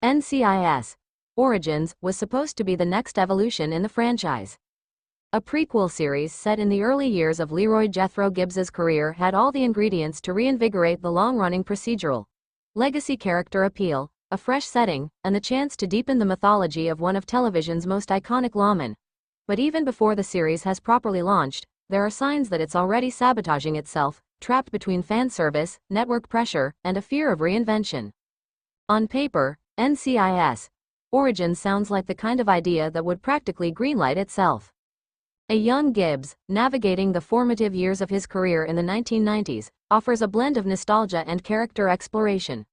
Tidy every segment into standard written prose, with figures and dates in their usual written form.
NCIS Origins was supposed to be the next evolution in the franchise. A prequel series set in the early years of Leroy Jethro Gibbs's career had all the ingredients to reinvigorate the long-running procedural. Legacy character appeal, a fresh setting, and the chance to deepen the mythology of one of television's most iconic lawmen. But even before the series has properly launched, there are signs that it's already sabotaging itself, trapped between fan service, network pressure, and a fear of reinvention. On paper, NCIS Origins sounds like the kind of idea that would practically greenlight itself. A young Gibbs, navigating the formative years of his career in the 1990s, offers a blend of nostalgia and character exploration.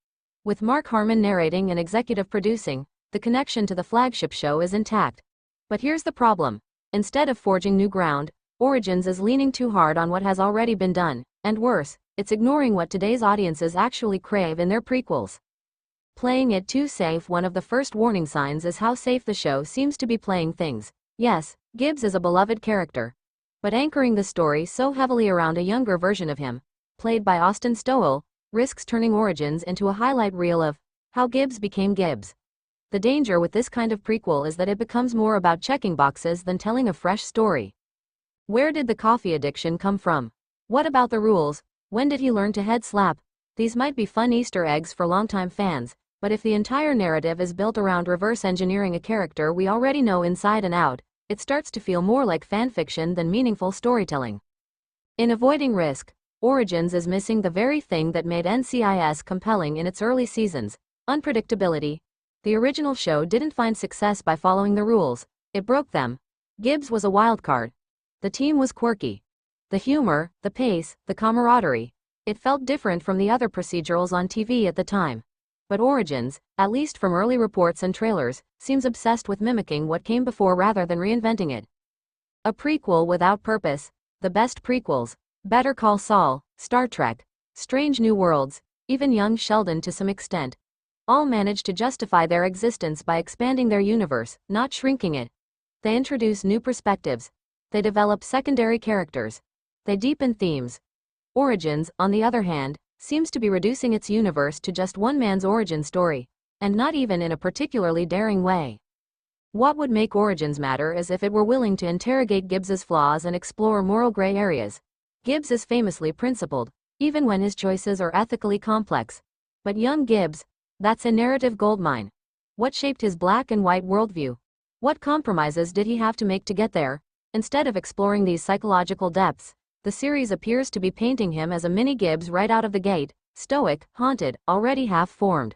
With Mark Harmon narrating and executive producing, the connection to the flagship show is intact. But here's the problem. Instead of forging new ground, Origins is leaning too hard on what has already been done, and worse, it's ignoring what today's audiences actually crave in their prequels. Playing it too safe. One of the first warning signs is how safe the show seems to be playing things. Yes, Gibbs is a beloved character. But anchoring the story so heavily around a younger version of him, played by Austin Stowell, risks turning Origins into a highlight reel of how Gibbs became Gibbs. The danger with this kind of prequel is that it becomes more about checking boxes than telling a fresh story. Where did the coffee addiction come from? What about the rules? When did he learn to head slap? These might be fun Easter eggs for longtime fans, but if the entire narrative is built around reverse engineering a character we already know inside and out, it starts to feel more like fanfiction than meaningful storytelling. In avoiding risk, Origins is missing the very thing that made NCIS compelling in its early seasons: unpredictability. The original show didn't find success by following the rules, it broke them. Gibbs was a wildcard. The team was quirky. The humor, the pace, the camaraderie. It felt different from the other procedurals on TV at the time. But Origins, at least from early reports and trailers, seems obsessed with mimicking what came before rather than reinventing it. A prequel without purpose. The best prequels, Better Call Saul, Star Trek, Strange New Worlds, even Young Sheldon to some extent, all manage to justify their existence by expanding their universe, not shrinking it. They introduce new perspectives. They develop secondary characters. They deepen themes. Origins, on the other hand, seems to be reducing its universe to just one man's origin story, and not even in a particularly daring way. What would make Origins matter is if it were willing to interrogate Gibbs's flaws and explore moral gray areas. Gibbs is famously principled, even when his choices are ethically complex. But young Gibbs, that's a narrative goldmine. What shaped his black and white worldview? What compromises did he have to make to get there? Instead of exploring these psychological depths, the series appears to be painting him as a mini Gibbs right out of the gate, stoic, haunted, already half-formed.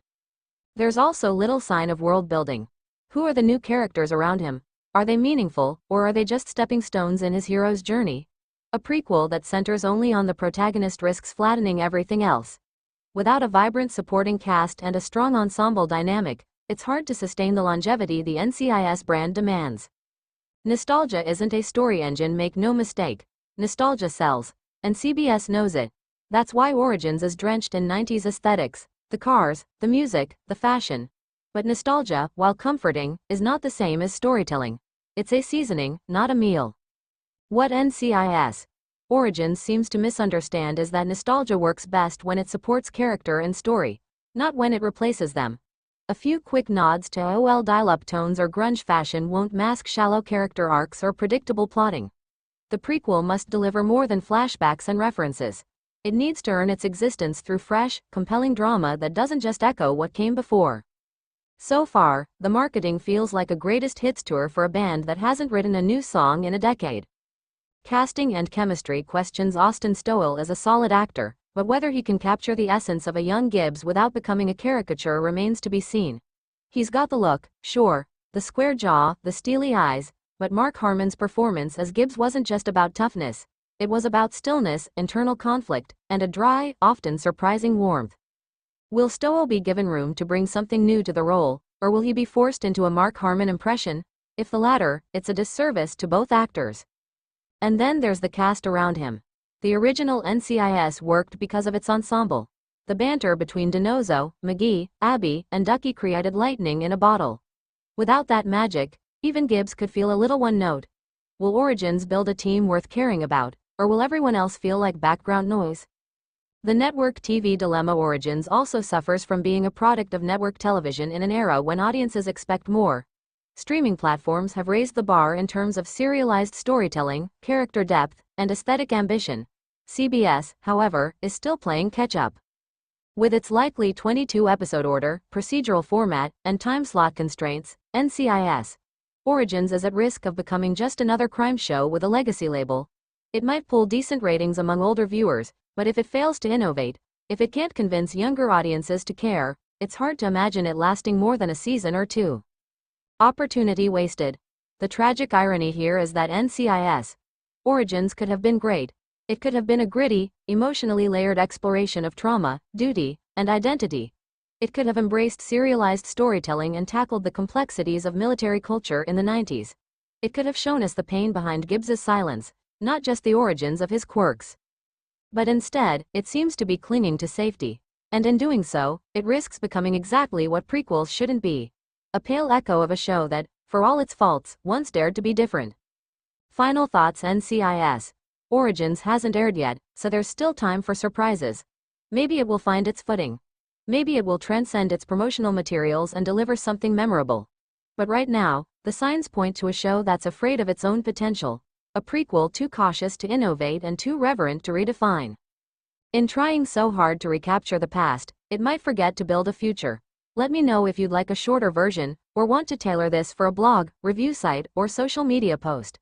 There's also little sign of world building. Who are the new characters around him? Are they meaningful, or are they just stepping stones in his hero's journey? A prequel that centers only on the protagonist risks flattening everything else. Without a vibrant supporting cast and a strong ensemble dynamic, it's hard to sustain the longevity the NCIS brand demands. Nostalgia isn't a story engine, make no mistake. Nostalgia sells, and CBS knows it. That's why Origins is drenched in 90s aesthetics, the cars, the music, the fashion. But nostalgia, while comforting, is not the same as storytelling. It's a seasoning, not a meal. What NCIS Origins seems to misunderstand is that nostalgia works best when it supports character and story, not when it replaces them. A few quick nods to AOL dial-up tones or grunge fashion won't mask shallow character arcs or predictable plotting. The prequel must deliver more than flashbacks and references. It needs to earn its existence through fresh, compelling drama that doesn't just echo what came before. So far, the marketing feels like a greatest hits tour for a band that hasn't written a new song in a decade. Casting and chemistry questions. Austin Stowell is a solid actor, but whether he can capture the essence of a young Gibbs without becoming a caricature remains to be seen. He's got the look, sure, the square jaw, the steely eyes, but Mark Harmon's performance as Gibbs wasn't just about toughness. It was about stillness, internal conflict, and a dry, often surprising warmth. Will Stowell be given room to bring something new to the role, or will he be forced into a Mark Harmon impression? If the latter, it's a disservice to both actors. And then there's the cast around him. The original NCIS worked because of its ensemble. The banter between DiNozzo, McGee, Abby, and Ducky created lightning in a bottle. Without that magic, even Gibbs could feel a little one-note. Will Origins build a team worth caring about, or will everyone else feel like background noise? The network TV dilemma Origins also suffers from being a product of network television in an era when audiences expect more. Streaming platforms have raised the bar in terms of serialized storytelling, character depth, and aesthetic ambition. CBS, however, is still playing catch-up. With its likely 22-episode order, procedural format, and time slot constraints, NCIS Origins is at risk of becoming just another crime show with a legacy label. It might pull decent ratings among older viewers, but if it fails to innovate, if it can't convince younger audiences to care, it's hard to imagine it lasting more than a season or two. Opportunity wasted. The tragic irony here is that NCIS Origins could have been great. It could have been a gritty, emotionally layered exploration of trauma, duty, and identity. It could have embraced serialized storytelling and tackled the complexities of military culture in the 90s. It could have shown us the pain behind Gibbs's silence, not just the origins of his quirks. But instead, it seems to be clinging to safety. And in doing so, it risks becoming exactly what prequels shouldn't be. A pale echo of a show that, for all its faults, once dared to be different. Final thoughts. NCIS Origins hasn't aired yet, so there's still time for surprises. Maybe it will find its footing. Maybe it will transcend its promotional materials and deliver something memorable. But right now, the signs point to a show that's afraid of its own potential. A prequel too cautious to innovate and too reverent to redefine. In trying so hard to recapture the past, it might forget to build a future. Let me know if you'd like a shorter version, or want to tailor this for a blog, review site, or social media post.